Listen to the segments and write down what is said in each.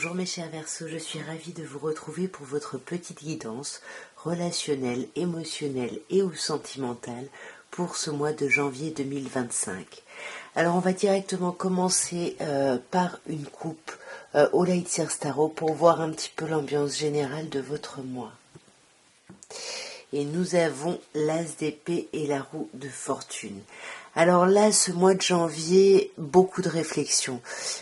Bonjour mes chers Verseaux, je suis ravie de vous retrouver pour votre petite guidance relationnelle, émotionnelle et ou sentimentale pour ce mois de janvier 2025. Alors on va directement commencer par une coupe au Lightseer Tarot pour voir un petit peu l'ambiance générale de votre mois. Et nous avons l'As d'épée et la roue de fortune. Alors là, ce mois de janvier, beaucoup de réflexions.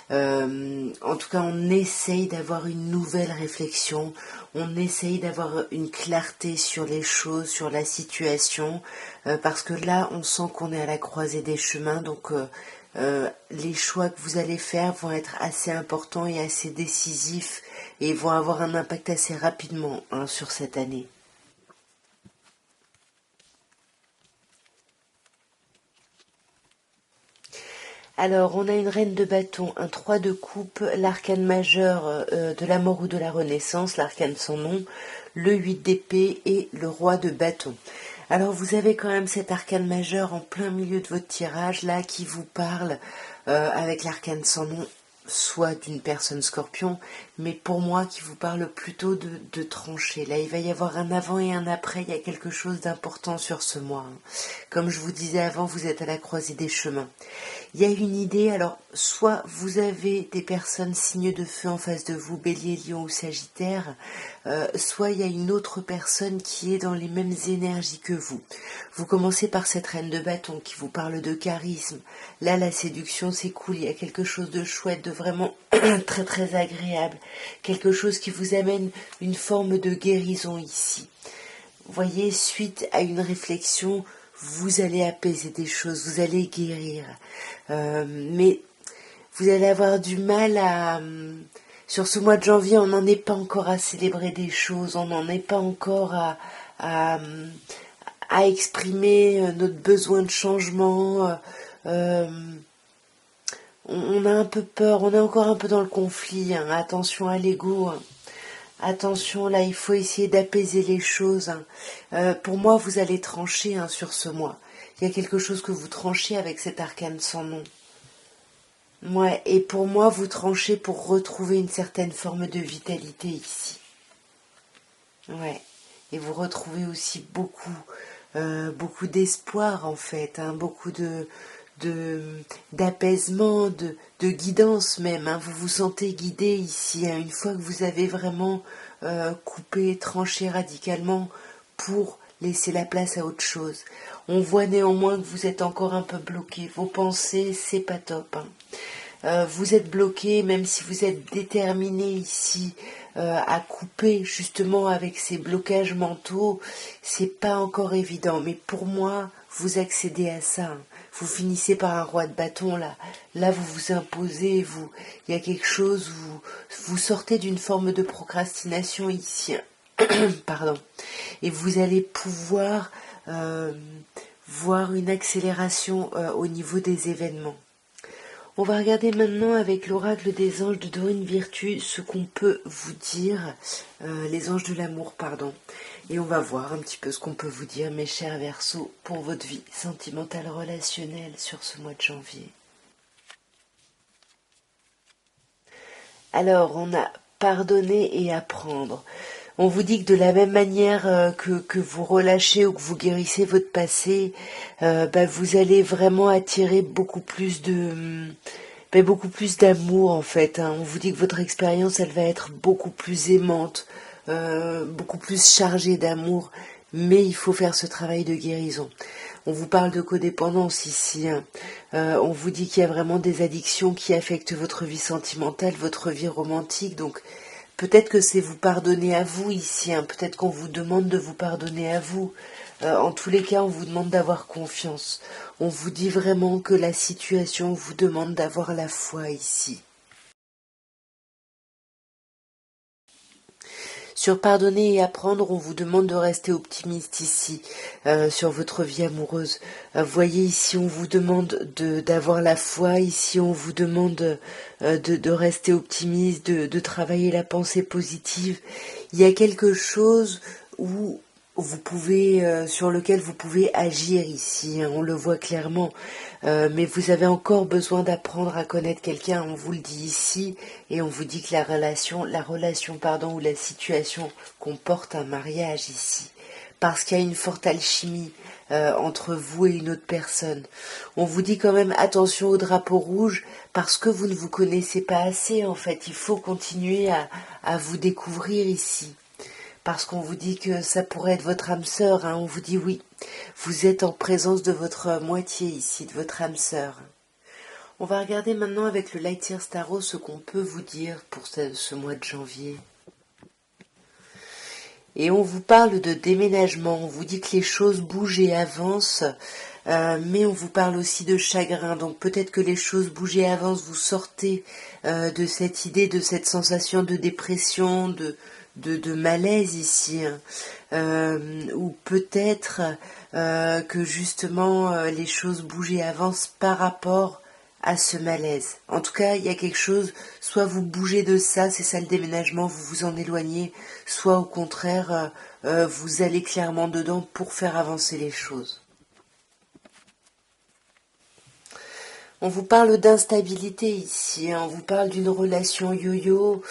En tout cas, on essaye d'avoir une nouvelle réflexion. On essaye d'avoir une clarté sur les choses, sur la situation. Parce que là, on sent qu'on est à la croisée des chemins. Donc, les choix que vous allez faire vont être assez importants et assez décisifs. Et vont avoir un impact assez rapidement sur cette année. Alors, on a une reine de bâton, un 3 de coupe, l'arcane majeur de la mort ou de la renaissance, l'arcane sans nom, le 8 d'épée et le roi de bâton. Alors, vous avez quand même cet arcane majeur en plein milieu de votre tirage, là, qui vous parle avec l'arcane sans nom, soit d'une personne scorpion, mais pour moi, qui vous parle plutôt de trancher. Là, il va y avoir un avant et un après, il y a quelque chose d'important sur ce mois. Comme je vous disais avant, vous êtes à la croisée des chemins. Il y a une idée, alors soit vous avez des personnes signes de feu en face de vous, Bélier, Lion ou Sagittaire, soit il y a une autre personne qui est dans les mêmes énergies que vous. Vous commencez par cette reine de bâton qui vous parle de charisme. Là, la séduction s'écoule, il y a quelque chose de chouette, de vraiment très très agréable, quelque chose qui vous amène une forme de guérison ici. Vous voyez, suite à une réflexion, vous allez apaiser des choses, vous allez guérir. Mais vous allez avoir du mal à... Sur ce mois de janvier, on n'en est pas encore à célébrer des choses, on n'en est pas encore à exprimer notre besoin de changement. On a un peu peur, on est encore un peu dans le conflit. Attention à l'ego. Attention, là, il faut essayer d'apaiser les choses. Pour moi, vous allez trancher sur ce mois. Il y a quelque chose que vous tranchez avec cet arcane sans nom. Ouais, et pour moi, vous tranchez pour retrouver une certaine forme de vitalité ici. Ouais, et vous retrouvez aussi beaucoup d'espoir en fait, beaucoup d'apaisement, de guidance même. Vous vous sentez guidé ici, une fois que vous avez vraiment coupé, tranché radicalement pour laisser la place à autre chose. On voit néanmoins que vous êtes encore un peu bloqué. Vos pensées, c'est pas top. Vous êtes bloqué, même si vous êtes déterminé ici à couper justement avec ces blocages mentaux, c'est pas encore évident. Mais pour moi, vous accédez à ça. Vous finissez par un roi de bâton là. Là, vous vous imposez. Il y a quelque chose. Vous sortez d'une forme de procrastination ici. Pardon. Et vous allez pouvoir voir une accélération au niveau des événements. On va regarder maintenant avec l'oracle des anges de Dorine Virtue ce qu'on peut vous dire, les anges de l'amour, pardon. Et on va voir un petit peu ce qu'on peut vous dire, mes chers Verseaux, pour votre vie sentimentale relationnelle sur ce mois de janvier. Alors, on a pardonner et apprendre. On vous dit que de la même manière que vous relâchez ou que vous guérissez votre passé, vous allez vraiment attirer beaucoup plus d'amour en fait. On vous dit que votre expérience, elle va être beaucoup plus aimante, beaucoup plus chargée d'amour, mais il faut faire ce travail de guérison. On vous parle de codépendance ici. On vous dit qu'il y a vraiment des addictions qui affectent votre vie sentimentale, votre vie romantique, donc peut-être que c'est vous pardonner à vous ici, peut-être qu'on vous demande de vous pardonner à vous. En tous les cas, on vous demande d'avoir confiance. On vous dit vraiment que la situation vous demande d'avoir la foi ici. Sur pardonner et apprendre, on vous demande de rester optimiste ici, sur votre vie amoureuse. Voyez, ici, on vous demande d'avoir la foi, ici, on vous demande de rester optimiste, de travailler la pensée positive. Il y a quelque chose où vous pouvez, sur lequel vous pouvez agir ici, hein, on le voit clairement. Mais vous avez encore besoin d'apprendre à connaître quelqu'un, on vous le dit ici, et on vous dit que la relation, ou la situation comporte un mariage ici, parce qu'il y a une forte alchimie entre vous et une autre personne. On vous dit quand même attention au drapeau rouge, parce que vous ne vous connaissez pas assez en fait, il faut continuer à vous découvrir ici. Parce qu'on vous dit que ça pourrait être votre âme sœur, hein, on vous dit oui, vous êtes en présence de votre moitié ici, de votre âme sœur. On va regarder maintenant avec le Light Year Tarot ce qu'on peut vous dire pour ce mois de janvier. Et on vous parle de déménagement, on vous dit que les choses bougent et avancent, mais on vous parle aussi de chagrin. Donc peut-être que les choses bougent et avancent, vous sortez de cette idée, de cette sensation de dépression, de malaise ici, hein. Ou peut-être que justement les choses bougent et avancent par rapport à ce malaise. En tout cas, il y a quelque chose, soit vous bougez de ça, c'est ça le déménagement, vous vous en éloignez, soit au contraire, vous allez clairement dedans pour faire avancer les choses. On vous parle d'instabilité ici, hein, on vous parle d'une relation yo-yo,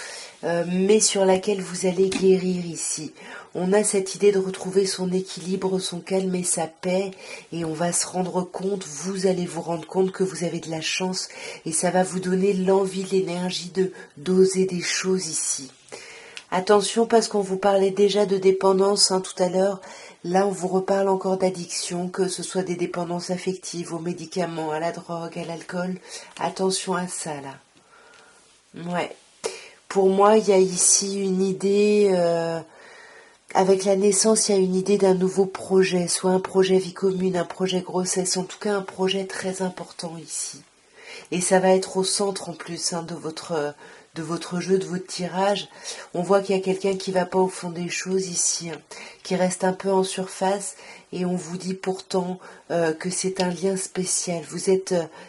mais sur laquelle vous allez guérir ici. On a cette idée de retrouver son équilibre, son calme et sa paix, et on va se rendre compte, vous allez vous rendre compte que vous avez de la chance, et ça va vous donner l'envie, l'énergie d'oser des choses ici. Attention parce qu'on vous parlait déjà de dépendance tout à l'heure. Là, on vous reparle encore d'addiction, que ce soit des dépendances affectives, aux médicaments, à la drogue, à l'alcool. Attention à ça, là. Ouais. Pour moi, il y a ici une idée... avec la naissance, il y a une idée d'un nouveau projet, soit un projet vie commune, un projet grossesse, en tout cas un projet très important ici. Et ça va être au centre en plus de votre jeu, de votre tirage. On voit qu'il y a quelqu'un qui va pas au fond des choses ici, hein, qui reste un peu en surface, et on vous dit pourtant que c'est un lien spécial.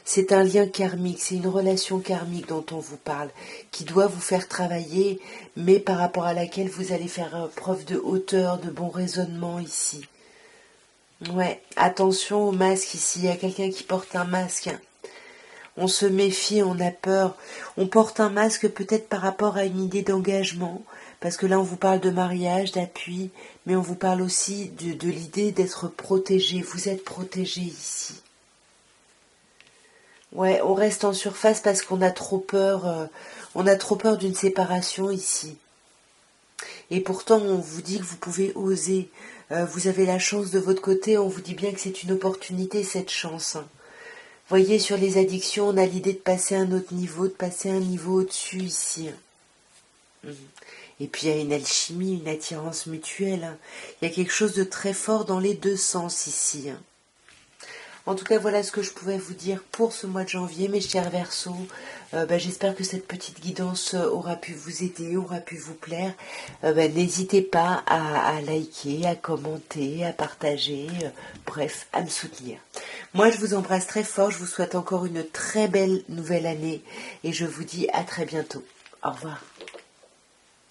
C'est un lien karmique, c'est une relation karmique dont on vous parle, qui doit vous faire travailler, mais par rapport à laquelle vous allez faire preuve de hauteur, de bon raisonnement ici. Ouais, attention au masque ici, il y a quelqu'un qui porte un masque, hein. On se méfie, on a peur. On porte un masque peut-être par rapport à une idée d'engagement, parce que là on vous parle de mariage, d'appui, mais on vous parle aussi de l'idée d'être protégé. Vous êtes protégé ici. Ouais, on reste en surface parce qu'on a trop peur. On a trop peur d'une séparation ici. Et pourtant on vous dit que vous pouvez oser. Vous avez la chance de votre côté, on vous dit bien que c'est une opportunité, cette chance, hein. Voyez, sur les addictions, on a l'idée de passer à un autre niveau, de passer un niveau au-dessus ici. Et puis il y a une alchimie, une attirance mutuelle. Il y a quelque chose de très fort dans les deux sens ici. En tout cas, voilà ce que je pouvais vous dire pour ce mois de janvier, mes chers Verseaux. J'espère que cette petite guidance aura pu vous aider, aura pu vous plaire. N'hésitez pas à liker, à commenter, à partager, bref, à me soutenir. Moi, je vous embrasse très fort, je vous souhaite encore une très belle nouvelle année et je vous dis à très bientôt. Au revoir.